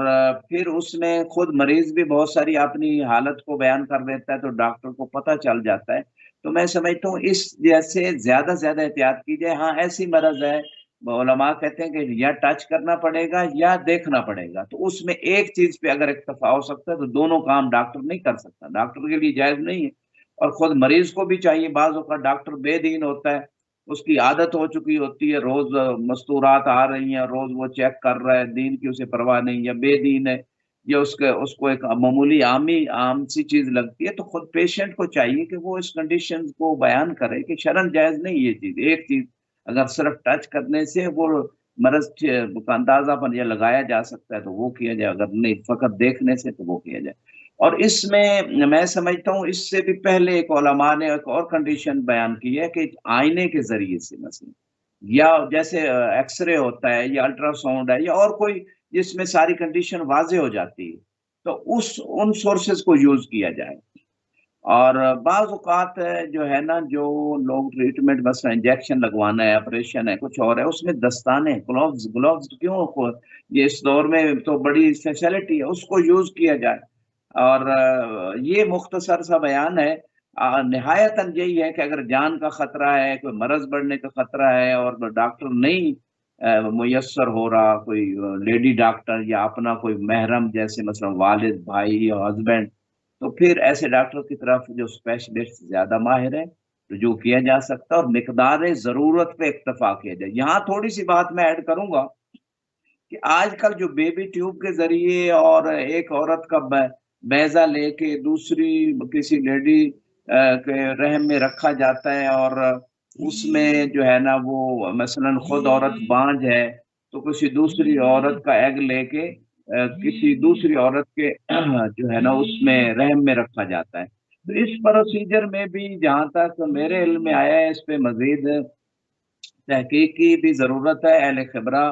پھر اس میں خود مریض بھی بہت ساری اپنی حالت کو بیان کر دیتا ہے تو ڈاکٹر کو پتہ چل جاتا ہے۔ تو میں سمجھتا ہوں اس جیسے زیادہ سے زیادہ احتیاط کی جائے۔ ہاں ایسی مرض ہے علماء کہتے ہیں کہ یا ٹچ کرنا پڑے گا یا دیکھنا پڑے گا، تو اس میں ایک چیز پہ اگر اکتفا ہو سکتا ہے تو دونوں کام ڈاکٹر نہیں کر سکتا، ڈاکٹر کے لیے جائز نہیں ہے۔ اور خود مریض کو بھی چاہیے، بعض اوقات ڈاکٹر بے دین ہوتا ہے، اس کی عادت ہو چکی ہوتی ہے، روز مستورات آ رہی ہیں، روز وہ چیک کر رہا ہے، دین کی اسے پرواہ نہیں، یا بے دین ہے، یا اس کو ایک معمولی عام سی چیز لگتی ہے، تو خود پیشنٹ کو چاہیے کہ وہ اس کنڈیشن کو بیان کرے کہ شرعاً جائز نہیں یہ چیز۔ ایک چیز اگر صرف ٹچ کرنے سے وہ مرض کا اندازہ پن یا لگایا جا سکتا ہے تو وہ کیا جائے، اگر نہیں فقط دیکھنے سے تو وہ کیا جائے۔ اور اس میں سمجھتا ہوں اس سے بھی پہلے ایک علماء نے ایک اور کنڈیشن بیان کی ہے کہ آئینے کے ذریعے سے مثلا، یا جیسے ایکس رے ہوتا ہے یا الٹرا ساؤنڈ ہے یا اور کوئی جس میں ساری کنڈیشن واضح ہو جاتی ہے، تو ان سورسز کو یوز کیا جائے۔ اور بعض اوقات جو ہے نا، جو لوگ ٹریٹمنٹ مثلا انجیکشن لگوانا ہے، آپریشن ہے، کچھ اور ہے، اس میں دستانے گلوز کیوں یہ اس دور میں تو بڑی اسپیشلٹی ہے، اس کو یوز کیا جائے۔ اور یہ مختصر سا بیان ہے۔ نہایتاً یہی ہے کہ اگر جان کا خطرہ ہے، کوئی مرض بڑھنے کا خطرہ ہے اور ڈاکٹر نہیں میسر ہو رہا، کوئی لیڈی ڈاکٹر یا اپنا کوئی محرم جیسے مثلا والد، بھائی یا ہسبینڈ، تو پھر ایسے ڈاکٹر کی طرف جو اسپیشلسٹ زیادہ ماہر ہے رجوع کیا جا سکتا ہے، اور مقدار ضرورت پہ اکتفا کیا جائے۔ یہاں تھوڑی سی بات میں ایڈ کروں گا کہ آج کل جو بیبی ٹیوب کے ذریعے اور ایک عورت کا بیضہ لے کے دوسری کسی لیڈی کے رحم میں رکھا جاتا ہے، اور اس میں جو ہے نا وہ مثلا خود عورت بانجھ ہے تو کسی دوسری عورت کا ایگ لے کے کسی دوسری عورت کے جو ہے نا اس میں رحم میں رکھا جاتا ہے۔ تو اس پروسیجر میں بھی جہاں تک میرے علم میں آیا ہے، اس پہ مزید تحقیق کی بھی ضرورت ہے، اہل خبرہ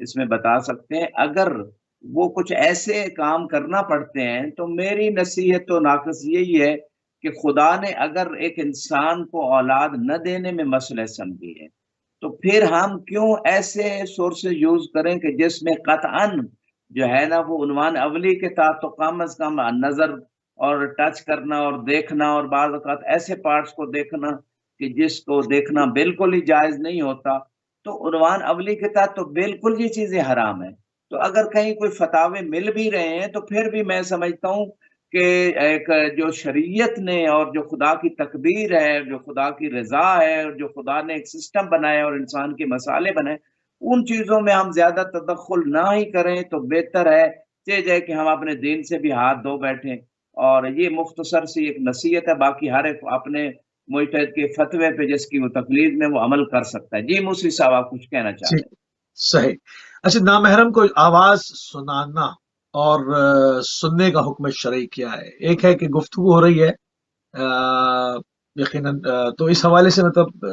اس میں بتا سکتے ہیں۔ اگر وہ کچھ ایسے کام کرنا پڑتے ہیں تو میری نصیحت تو ناقص یہی ہے کہ خدا نے اگر ایک انسان کو اولاد نہ دینے میں مسئلہ سمجھی ہے تو پھر ہم کیوں ایسے سورسز یوز کریں کہ جس میں قطعاً جو ہے نا وہ عنوان اولی کے تحت تو کم از کم نظر اور ٹچ کرنا اور دیکھنا، اور بعض اوقات ایسے پارٹس کو دیکھنا کہ جس کو دیکھنا بالکل ہی جائز نہیں ہوتا، تو عنوان اولی کے تحت تو بالکل یہ چیزیں حرام ہیں۔ تو اگر کہیں کوئی فتاوے مل بھی رہے ہیں تو پھر بھی میں سمجھتا ہوں کہ ایک جو شریعت نے اور جو خدا کی تقدیر ہے، جو خدا کی رضا ہے، اور جو خدا نے ایک سسٹم بنایا اور انسان کے مسالے بنائے، ان چیزوں میں ہم زیادہ تدخل نہ ہی کریں تو بہتر ہے، جائے کہ ہم اپنے دین سے بھی ہاتھ دھو بیٹھیں۔ اور یہ مختصر سی ایک نصیحت ہے، باقی ہر ایک اپنے مجتہد کے فتوے پہ جس کی وہ تقلید میں وہ عمل کر سکتا ہے۔ جی موسی صاحب، آپ کچھ کہنا چاہ جی رہے ہیں؟ صحیح۔ اچھا، نامحرم کو آواز سنانا اور سننے کا حکم شرعی کیا ہے؟ ایک ہے کہ گفتگو ہو رہی ہے یقیناً، تو اس حوالے سے مطلب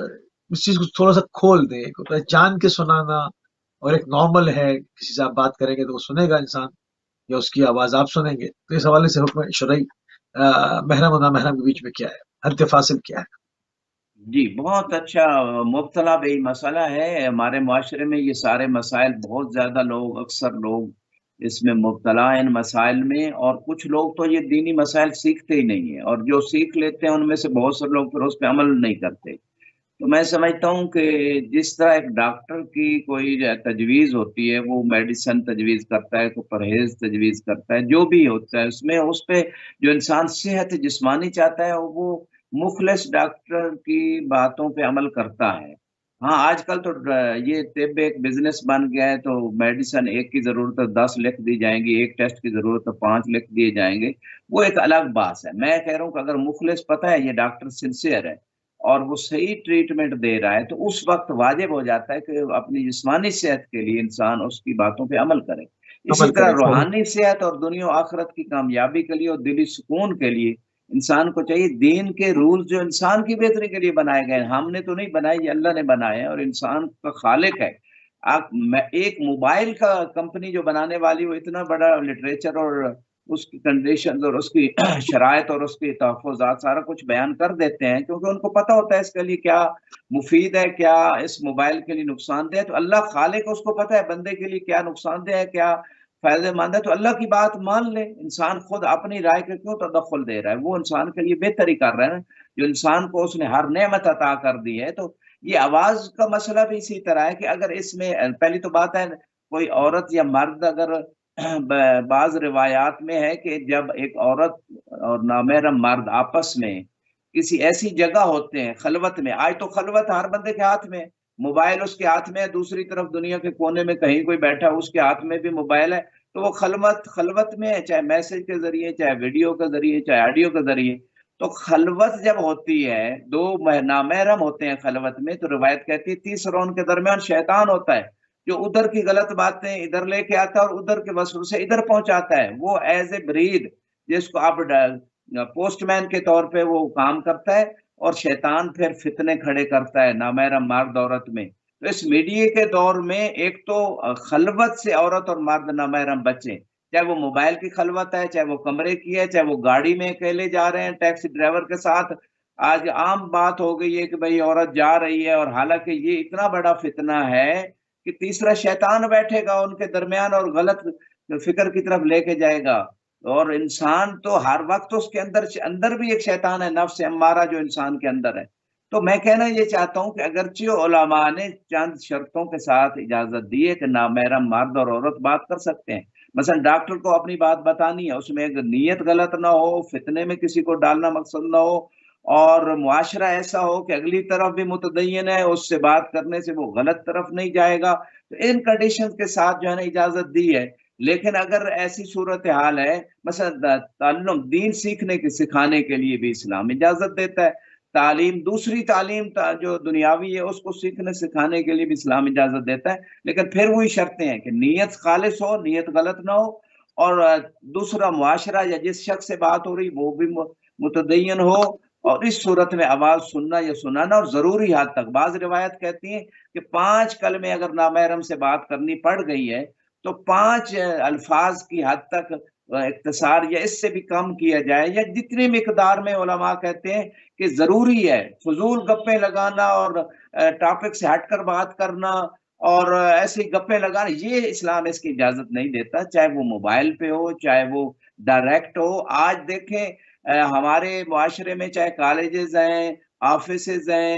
اس چیز کو تھوڑا سا کھول دیں۔ ایک ہوتا ہے جان کے سنانا، اور ایک نارمل ہے کسی سے آپ بات کریں گے تو وہ سنے گا انسان، یا اس کی آواز آپ سنیں گے۔ تو اس حوالے سے حکم شرعی محرم اور نامحرم کے بیچ میں کیا ہے، حد فاصل کیا ہے؟ جی بہت اچھا۔ مبتلا بہی مسئلہ ہے ہمارے معاشرے میں، یہ سارے مسائل بہت زیادہ لوگ، اکثر لوگ اس میں مبتلا ہیں ان مسائل میں، اور کچھ لوگ تو یہ دینی مسائل سیکھتے ہی نہیں ہیں، اور جو سیکھ لیتے ہیں ان میں سے بہت سے لوگ پھر اس پہ عمل نہیں کرتے۔ تو میں سمجھتا ہوں کہ جس طرح ایک ڈاکٹر کی کوئی تجویز ہوتی ہے، وہ میڈیسن تجویز کرتا ہے، کوئی پرہیز تجویز کرتا ہے، جو بھی ہوتا ہے اس میں اس پہ جو انسان صحت جسمانی چاہتا ہے وہ مخلص ڈاکٹر کی باتوں پہ عمل کرتا ہے۔ ہاں آج کل تو یہ طب ایک بزنس بن گیا ہے، تو میڈیسن ایک کی ضرورت ہے 10 لکھ دی جائیں گی، ایک ٹیسٹ کی ضرورت ہے 5 لکھ دیے جائیں گے، وہ ایک الگ بات ہے۔ میں کہہ رہا ہوں کہ اگر مخلص پتہ ہے یہ ڈاکٹر سنسیئر ہے اور وہ صحیح ٹریٹمنٹ دے رہا ہے، تو اس وقت واجب ہو جاتا ہے کہ اپنی جسمانی صحت کے لیے انسان اس کی باتوں پہ عمل کرے۔ اسی عمل طرح کریں، صحیح۔ روحانی صحت اور دنیا و آخرت کی کامیابی کے لیے اور دلی سکون کے لیے انسان کو چاہیے دین کے رولز جو انسان کی بہتری کے لیے بنائے گئے ہیں، ہم نے تو نہیں بنائے، یہ اللہ نے بنائے ہیں، اور انسان کا خالق ہے۔ ایک موبائل کا کمپنی جو بنانے والی، وہ اتنا بڑا لٹریچر اور اس کی کنڈیشنز اور اس کی شرائط اور اس کی تحفظات سارا کچھ بیان کر دیتے ہیں، کیونکہ ان کو پتہ ہوتا ہے اس کے لیے کیا مفید ہے، کیا اس موبائل کے لیے نقصان دہ ہے۔ تو اللہ خالق اس کو پتہ ہے بندے کے لیے کیا نقصان دہ ہے، کیا فائدہ مند ہے تو اللہ کی بات مان لے. انسان خود اپنی رائے کے کیوں تدخل دے رہا ہے؟ وہ انسان کے لیے بہتری کر رہا ہے نا. جو انسان کو اس نے ہر نعمت عطا کر دی ہے. تو یہ آواز کا مسئلہ بھی اسی طرح ہے کہ اگر اس میں پہلی تو بات ہے کوئی عورت یا مرد اگر بعض روایات میں ہے کہ جب ایک عورت اور نامحرم مرد آپس میں کسی ایسی جگہ ہوتے ہیں خلوت میں. آج تو خلوت ہر بندے کے ہاتھ میں، موبائل اس کے ہاتھ میں ہے، دوسری طرف دنیا کے کونے میں کہیں کوئی بیٹھا اس کے ہاتھ میں بھی موبائل ہے. تو وہ خلوت میں ہے، چاہے میسج کے ذریعے، چاہے ویڈیو کے ذریعے، چاہے آڈیو کے ذریعے. تو خلوت جب ہوتی ہے، دو نامحرم ہوتے ہیں خلوت میں، تو روایت کہتی ہے تیسرا ان کے درمیان شیطان ہوتا ہے جو ادھر کی غلط باتیں ادھر لے کے آتا ہے اور ادھر کے وسوسے سے ادھر پہنچاتا ہے. وہ ایز اے برید جس کو آپ پوسٹ مین کے طور پہ وہ کام کرتا ہے، اور شیطان پھر فتنے کھڑے کرتا ہے نامحرم مرد عورت میں. تو اس میڈیا کے دور میں ایک تو خلوت سے عورت اور مرد نامحرم بچیں، چاہے وہ موبائل کی خلوت ہے، چاہے وہ کمرے کی ہے، چاہے وہ گاڑی میں اکیلے جا رہے ہیں ٹیکسی ڈرائیور کے ساتھ. آج عام بات ہو گئی ہے کہ بھئی عورت جا رہی ہے، اور حالانکہ یہ اتنا بڑا فتنہ ہے کہ تیسرا شیطان بیٹھے گا ان کے درمیان اور غلط فکر کی طرف لے کے جائے گا. اور انسان تو ہر وقت اس کے اندر بھی ایک شیطان ہے، نفس امارہ جو انسان کے اندر ہے. تو میں کہنا یہ چاہتا ہوں کہ اگرچہ علماء نے چند شرطوں کے ساتھ اجازت دی ہے کہ نامحرم مرد اور عورت بات کر سکتے ہیں. مثلا ڈاکٹر کو اپنی بات بتانی ہے، اس میں اگر نیت غلط نہ ہو، فتنے میں کسی کو ڈالنا مقصد نہ ہو، اور معاشرہ ایسا ہو کہ اگلی طرف بھی متدین ہے، اس سے بات کرنے سے وہ غلط طرف نہیں جائے گا، تو ان کنڈیشن کے ساتھ جو ہے نا اجازت دی ہے. لیکن اگر ایسی صورتحال ہے، مثلا تعلم دین سیکھنے کے سکھانے کے لیے بھی اسلام اجازت دیتا ہے. تعلیم دوسری تعلیم جو دنیاوی ہے اس کو سیکھنے سکھانے کے لیے بھی اسلام اجازت دیتا ہے. لیکن پھر وہی شرطیں ہیں کہ نیت خالص ہو، نیت غلط نہ ہو، اور دوسرا معاشرہ یا جس شخص سے بات ہو رہی وہ بھی متدین ہو. اور اس صورت میں آواز سننا یا سنانا، اور ضروری حد تک بعض روایت کہتی ہیں کہ 5 کلمے اگر نامحرم سے بات کرنی پڑ گئی ہے تو 5 الفاظ کی حد تک اختصار یا اس سے بھی کم کیا جائے، یا جتنی مقدار میں علماء کہتے ہیں کہ ضروری ہے. فضول گپیں لگانا اور ٹاپک سے ہٹ کر بات کرنا اور ایسی گپیں لگانا، یہ اسلام اس کی اجازت نہیں دیتا، چاہے وہ موبائل پہ ہو، چاہے وہ ڈائریکٹ ہو. آج دیکھیں ہمارے معاشرے میں چاہے کالجز ہیں، آفیسز ہیں،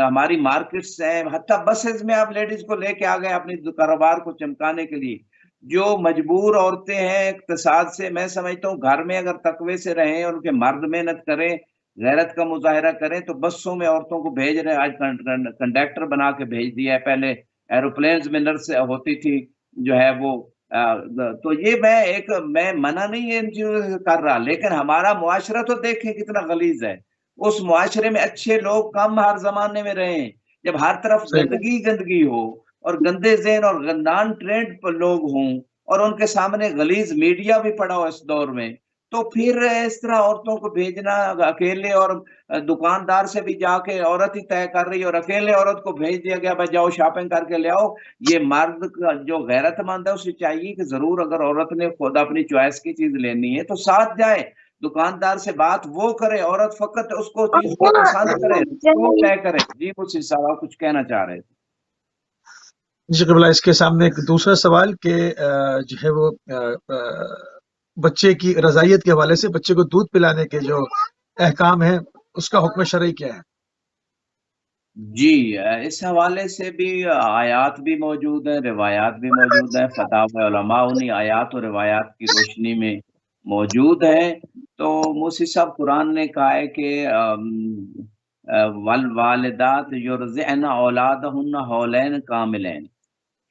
ہماری مارکیٹس ہیں، حتیٰ بسز میں آپ لیڈیز کو لے کے آ گئے اپنی کاروبار کو چمکانے کے لیے. جو مجبور عورتیں ہیں اقتصاد سے، میں سمجھتا ہوں گھر میں اگر تقوی سے رہیں اور ان کے مرد محنت کریں، غیرت کا مظاہرہ کریں، تو بسوں میں عورتوں کو بھیج رہے ہیں. آج کنڈکٹر بنا کے بھیج دیا ہے، پہلے ایروپلینز میں نرس ہوتی تھی جو ہے وہ. تو یہ میں منع نہیں ان چیزوں سے کر رہا، لیکن ہمارا معاشرہ تو دیکھیں کتنا غلیظ ہے. اس معاشرے میں اچھے لوگ کم ہر زمانے میں رہے ہیں. جب ہر طرف گندگی ہو اور گندے ذہن اور نان ٹرینڈ لوگ ہوں اور ان کے سامنے غلیظ میڈیا بھی پڑا ہو اس دور میں، تو پھر اس طرح عورتوں کو بھیجنا اکیلے، اور دکاندار سے بھی جا کے عورت ہی طے کر رہی اور اکیلے عورت کو بھیج دیا گیا بھائی جاؤ شاپنگ کر کے لے آؤ. یہ مرد کا جو غیرت مند ہے اسے چاہیے کہ ضرور اگر عورت نے خود اپنی چوائس کی چیز لینی ہے تو ساتھ جائے، دکاندار سے بات وہ کرے، عورت فقط اس کو چیز کو پسند کرے، وہ طے کرے. جی مجھ صاحب آپ کچھ کہنا چاہ رہے تھے. جی قبلہ، اس کے سامنے ایک دوسرا سوال کہ جو ہے وہ بچے کی رضاعیت کے حوالے سے بچے کو دودھ پلانے کے جو احکام ہیں اس کا حکم شرعی کیا ہے؟ جی اس حوالے سے بھی آیات بھی موجود ہیں، روایات بھی موجود ہیں. فتاوی علماء انہی آیات اور روایات کی روشنی میں موجود ہیں. تو موسی صاحب قرآن نے کہا ہے کہ والوالدات یرضعن اولادہن حولین کاملین،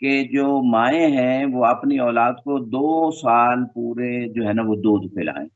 کہ جو مائیں ہیں وہ اپنی اولاد کو 2 سال پورے جو ہے نا وہ دودھ پلائیں.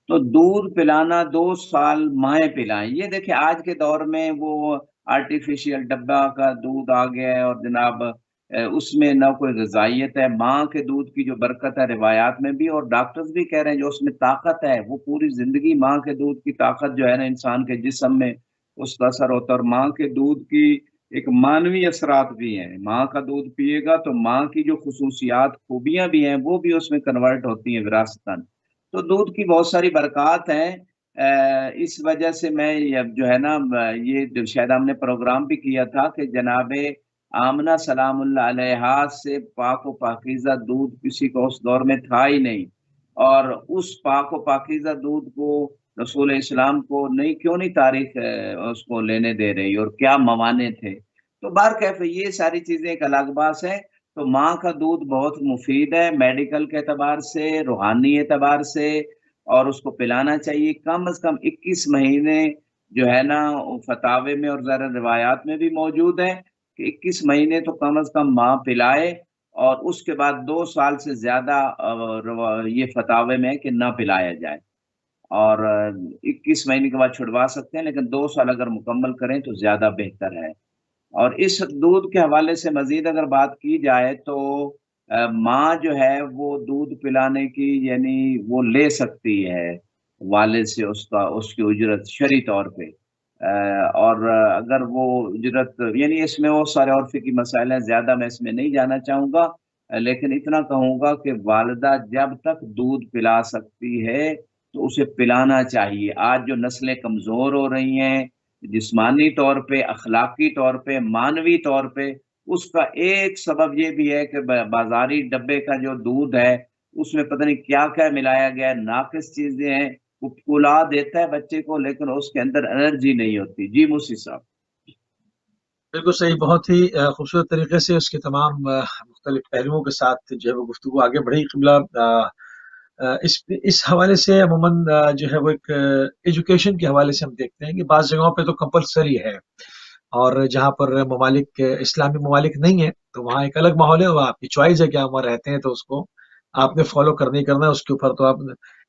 تو دودھ پلانا 2 سال مائیں پلائیں. یہ دیکھیں آج کے دور میں وہ آرٹیفیشیل ڈبہ کا دودھ آ گیا ہے، اور جناب اس میں نہ کوئی غذائیت ہے. ماں کے دودھ کی جو برکت ہے روایات میں بھی، اور ڈاکٹرز بھی کہہ رہے ہیں جو اس میں طاقت ہے، وہ پوری زندگی ماں کے دودھ کی طاقت جو ہے نا انسان کے جسم میں اس کا اثر ہوتا ہے. اور ماں کے دودھ کی ایک مانوی اثرات بھی ہیں. ماں کا دودھ پیے گا تو ماں کی جو خصوصیات خوبیاں بھی ہیں وہ بھی اس میں کنورٹ ہوتی ہیں وراثتاً. تو دودھ کی بہت ساری برکات ہیں. اس وجہ سے میں جو ہے نا یہ شاید ہم نے پروگرام بھی کیا تھا کہ جناب آمنہ سلام اللہ علیہا سے پاک و پاکیزہ دودھ کسی کو اس دور میں تھا ہی نہیں، اور اس پاک و پاکیزہ دودھ کو رسول اسلام کو کیوں نہیں تاریخ اس کو لینے دے رہی، اور کیا موانع تھے؟ تو بہرکیف یہ ساری چیزیں ایک الگ بات ہے۔ تو ماں کا دودھ بہت مفید ہے میڈیکل کے اعتبار سے، روحانی اعتبار سے، اور اس کو پلانا چاہیے کم از کم 21 مہینے، جو ہے نا فتاوے میں اور ذرا روایات میں بھی موجود ہے کہ 21 مہینے تو کم از کم ماں پلائے، اور اس کے بعد 2 سال سے زیادہ یہ فتاوے میں ہے کہ نہ پلایا جائے، اور 21 مہینے کے بعد چھڑوا سکتے ہیں، لیکن 2 سال اگر مکمل کریں تو زیادہ بہتر ہے۔ اور اس دودھ کے حوالے سے مزید اگر بات کی جائے تو ماں جو ہے وہ دودھ پلانے کی یعنی وہ لے سکتی ہے والد سے اس کی اجرت شرعی طور پہ، اور اگر وہ اجرت یعنی اس میں وہ سارے اور فقہی مسائل ہیں، زیادہ میں اس میں نہیں جانا چاہوں گا، لیکن اتنا کہوں گا کہ والدہ جب تک دودھ پلا سکتی ہے تو اسے پلانا چاہیے۔ آج جو نسلیں کمزور ہو رہی ہیں جسمانی طور پہ، اخلاقی طور پہ، مانوی طور پہ، اس کا ایک سبب یہ بھی ہے کہ بازاری ڈبے کا جو دودھ ہے اس میں پتہ نہیں کیا کیا ملایا گیا ہے، ناقص چیزیں ہیں، وہ پلا دیتا ہے بچے کو لیکن اس کے اندر انرجی نہیں ہوتی۔ جی موسی صاحب۔ بالکل صحیح، بہت ہی خوبصورت طریقے سے اس کے تمام مختلف پہلوؤں کے ساتھ جو ہے وہ گفتگو آگے بڑھی قبلہ۔ اس حوالے سے عموماً جو ہے وہ ایک ایجوکیشن کے حوالے سے ہم دیکھتے ہیں کہ بعض جگہوں پہ تو کمپلسری ہے، اور جہاں پر ممالک اسلامی ممالک نہیں ہیں تو وہاں ایک الگ ماحول ہے، وہ آپ کی چوائس ہے کہ آپ وہاں رہتے ہیں تو اس کو آپ نے فالو کرنا ہی کرنا ہے، اس کے اوپر تو آپ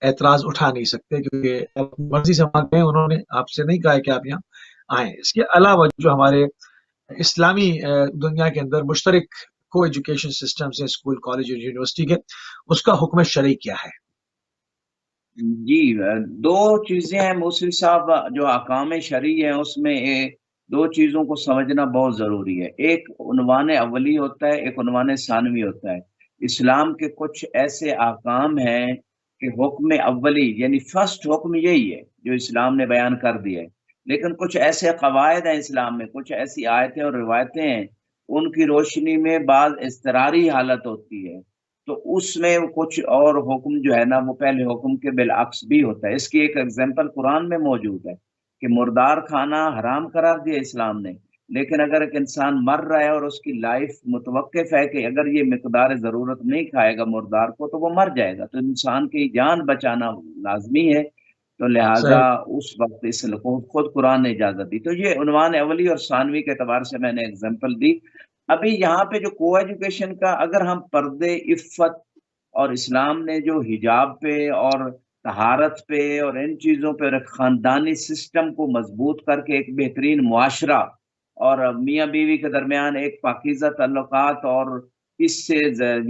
اعتراض اٹھا نہیں سکتے کیونکہ آپ مرضی سے وہاں گئے، انہوں نے آپ سے نہیں کہا ہے کہ آپ یہاں آئیں۔ اس کے علاوہ جو ہمارے اسلامی دنیا کے اندر مشترک کو ایجوکیشن سسٹم سے اسکول کالج اور یونیورسٹی کے، اس کا حکم شرعی کیا ہے؟ جی، 2 چیزیں ہیں موسوی صاحب، جو احکام شرعی ہیں اس میں 2 چیزوں کو سمجھنا بہت ضروری ہے۔ ایک عنوان اولی ہوتا ہے، ایک عنوان ثانوی ہوتا ہے۔ اسلام کے کچھ ایسے احکام ہیں کہ حکم اولی یعنی فرسٹ حکم یہی ہے جو اسلام نے بیان کر دیا ہے، لیکن کچھ ایسے قواعد ہیں اسلام میں، کچھ ایسی آیتیں اور روایتیں ہیں، ان کی روشنی میں بعض اضطراری حالت ہوتی ہے، تو اس میں کچھ اور حکم جو ہے نا وہ پہلے حکم کے بالعکس بھی ہوتا ہے۔ اس کی ایک ایگزامپل قرآن میں موجود ہے کہ مردار کھانا حرام قرار دیا اسلام نے، لیکن اگر ایک انسان مر رہا ہے اور اس کی لائف متوقف ہے کہ اگر یہ مقدار ضرورت نہیں کھائے گا مردار کو تو وہ مر جائے گا، تو انسان کی جان بچانا لازمی ہے، تو لہٰذا صحیح۔ اس وقت اس کو خود قرآن نے اجازت دی۔ تو یہ عنوان اولی اور ثانوی کے اعتبار سے میں نے ایگزامپل دی۔ ابھی یہاں پہ جو کو ایجوکیشن کا، اگر ہم پردے، عفت، اور اسلام نے جو حجاب پہ اور طہارت پہ اور ان چیزوں پہ اور ایک خاندانی سسٹم کو مضبوط کر کے ایک بہترین معاشرہ اور میاں بیوی کے درمیان ایک پاکیزہ تعلقات، اور اس سے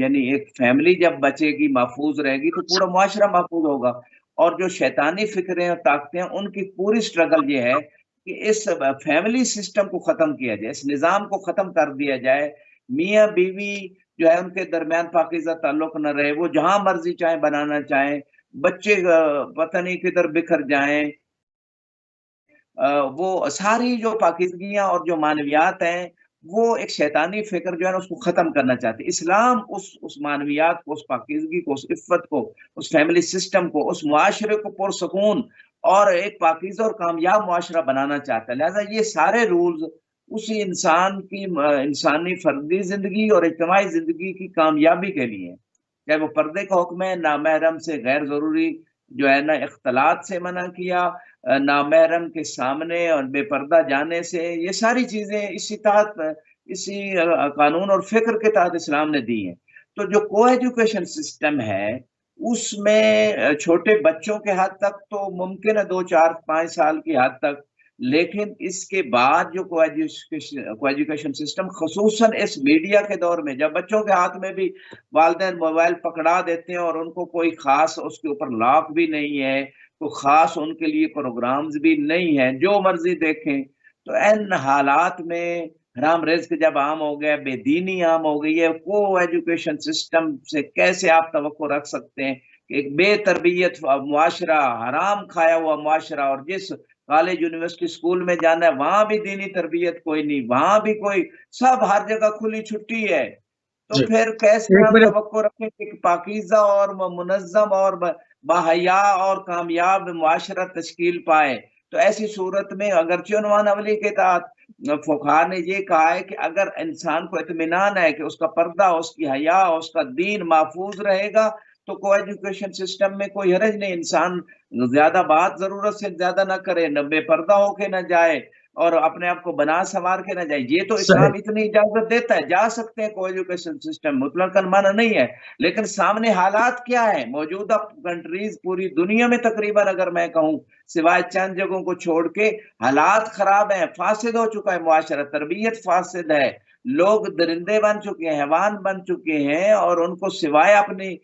یعنی ایک فیملی جب بچے گی، محفوظ رہے گی، تو پورا معاشرہ محفوظ ہوگا۔ اور جو شیطانی فکریں اور طاقتیں ہیں ان کی پوری سٹرگل یہ ہے کہ اس فیملی سسٹم کو ختم کیا جائے، اس نظام کو ختم کر دیا جائے، میاں بیوی جو ہے ان کے درمیان پاکیزہ تعلق نہ رہے، وہ جہاں مرضی چاہیں بنانا چاہیں، بچے پتہ نہیں کدھر بکھر جائیں، وہ ساری جو پاکیزگیاں اور جو معنویات ہیں وہ ایک شیطانی فکر جو ہے نا اس کو ختم کرنا چاہتے ہیں۔ اسلام اس معنویات کو، اس پاکیزگی کو، اس عفت کو، اس فیملی سسٹم کو، اس معاشرے کو پرسکون اور ایک پاکیزہ اور کامیاب معاشرہ بنانا چاہتا ہے، لہذا یہ سارے رولز اسی انسان کی انسانی فردی زندگی اور اجتماعی زندگی کی کامیابی کے لیے ہیں۔ چاہے وہ پردے کا حکم ہے، نامحرم سے غیر ضروری جو ہے نا اختلاط سے منع کیا، نامحرم کے سامنے اور بے پردہ جانے سے، یہ ساری چیزیں اسی قانون اور فکر کے تحت اسلام نے دی ہیں۔ تو جو کو ایجوکیشن سسٹم ہے اس میں چھوٹے بچوں کے حد تک تو ممکن ہے 2 4 5 سال کی حد تک، لیکن اس کے بعد جو کو ایجوکیشن سسٹم خصوصاً اس میڈیا کے دور میں جب بچوں کے ہاتھ میں بھی والدین موبائل پکڑا دیتے ہیں اور ان کو کوئی خاص اس کے اوپر لاک بھی نہیں ہے، تو خاص ان کے لیے پروگرامز بھی نہیں ہیں، جو مرضی دیکھیں، تو ان حالات میں حرام رزق جب عام ہو گیا، بے دینی عام ہو گئی ہے، کو ایجوکیشن سسٹم سے کیسے آپ توقع رکھ سکتے ہیں کہ ایک بے تربیت معاشرہ، حرام کھایا ہوا معاشرہ، اور جس کالج یونیورسٹی اسکول میں جانا ہے، وہاں بھی دینی تربیت کوئی نہیں، وہاں بھی کوئی، سب ہر جگہ کھلی چھٹی ہے، تو جی پھر کیسے ایک ہم منٹ توقع رکھیں کہ پاکیزہ اور منظم اور باحیا اور کامیاب معاشرہ تشکیل پائے؟ تو ایسی صورت میں اگرچہ عنوان اولی کے تحت فقہا نے یہ کہا ہے کہ اگر انسان کو اطمینان ہے کہ اس کا پردہ، اس کی حیا، اس کا دین محفوظ رہے گا تو کو ایجوکیشن سسٹم میں کوئی حرج نہیں، انسان زیادہ بات ضرورت سے زیادہ نہ کرے، نہ بے پردہ ہو کے نہ جائے اور اپنے آپ کو بنا سنوار کے نہ جائے، یہ تو صحیح اسلام اتنی اجازت دیتا ہے، جا سکتے ہیں، کو ایجوکیشن سسٹم مطلقاً منع نہیں ہے، لیکن سامنے حالات کیا ہے؟ موجودہ کنٹریز پوری دنیا میں تقریباً اگر میں کہوں سوائے چند جگہوں کو چھوڑ کے حالات خراب ہیں، فاسد ہو چکا ہے معاشرہ، تربیت فاسد ہے، لوگ درندے بن چکے ہیں، حیوان بن چکے ہیں، اور ان کو سوائے اپنی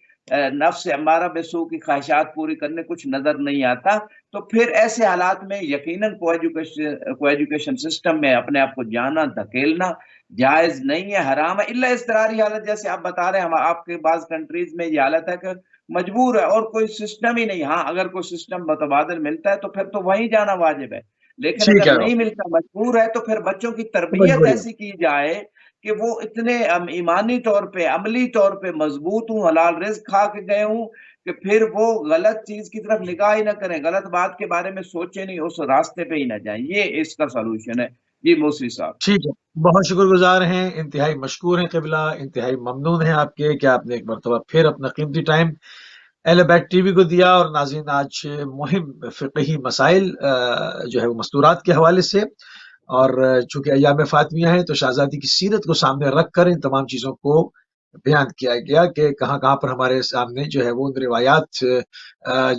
نفس امارہ بسو کی خواہشات پوری کرنے کچھ نظر نہیں آتا، تو پھر ایسے حالات میں یقیناً کو ایجوکیشن سسٹم میں اپنے آپ کو جانا دھکیلنا جائز نہیں ہے، حرام ہے، الا اضطراری حالت جیسے آپ بتا رہے ہیں، ہم آپ کے بعض کنٹریز میں یہ حالت ہے کہ مجبور ہے اور کوئی سسٹم ہی نہیں، ہاں اگر کوئی سسٹم متبادل ملتا ہے تو پھر تو وہیں جانا واجب ہے، لیکن ٹھیک اگر ہے نہیں ملتا مجبور ہے تو پھر بچوں کی تربیت مجبوری ایسی کی جائے کہ وہ اتنے ایمانی طور پہ، عملی طور پہ مضبوط ہوں، حلال رزق کھا کے گئے ہوں کہ پھر وہ غلط چیز کی طرف نگاہ ہی نہ کریں، غلط بات کے بارے میں سوچیں نہیں، اس راستے پہ ہی نہ جائیں، یہ اس کا سولوشن ہے جی موسی صاحب۔ ٹھیک ہے، بہت شکر گزار ہیں، انتہائی مشکور ہیں قبلہ، انتہائی ممنون ہیں آپ کے کہ آپ نے ایک مرتبہ پھر اپنا قیمتی ٹائم اہل بیت ٹی وی کو دیا، اور ناظرین آج مہم فقہی مسائل جو ہے وہ مستورات کے حوالے سے، اور چونکہ ایام فاطمیہ ہیں تو شہزادی کی سیرت کو سامنے رکھ کر ان تمام چیزوں کو بیان کیا گیا کہ کہاں کہاں پر ہمارے سامنے جو ہے وہ روایات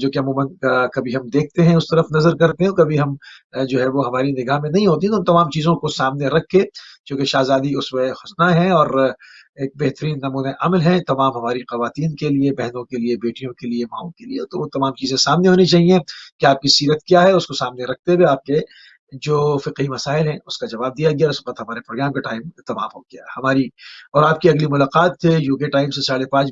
جو کہ عموماً کبھی ہم دیکھتے ہیں اس طرف نظر کرتے ہیں، کبھی ہم جو ہے وہ ہماری نگاہ میں نہیں ہوتی، تو ان تمام چیزوں کو سامنے رکھ کے، چونکہ شہزادی اسوہ حسنہ ہیں اور ایک بہترین نمونہ عمل ہے تمام ہماری خواتین کے لیے، بہنوں کے لیے، بیٹیوں کے لیے، ماؤں کے لیے، تو وہ تمام چیزیں سامنے ہونی چاہیے کہ آپ کی سیرت کیا ہے، اس کو سامنے رکھتے ہوئے آپ کے جو فقہی مسائل ہیں اس کا جواب دیا گیا۔ اس وقت ہمارے پروگرام کا ٹائم تمام ہو گیا ہماری، اور آپ کی اگلی ملاقات UK ٹائم سے 5:30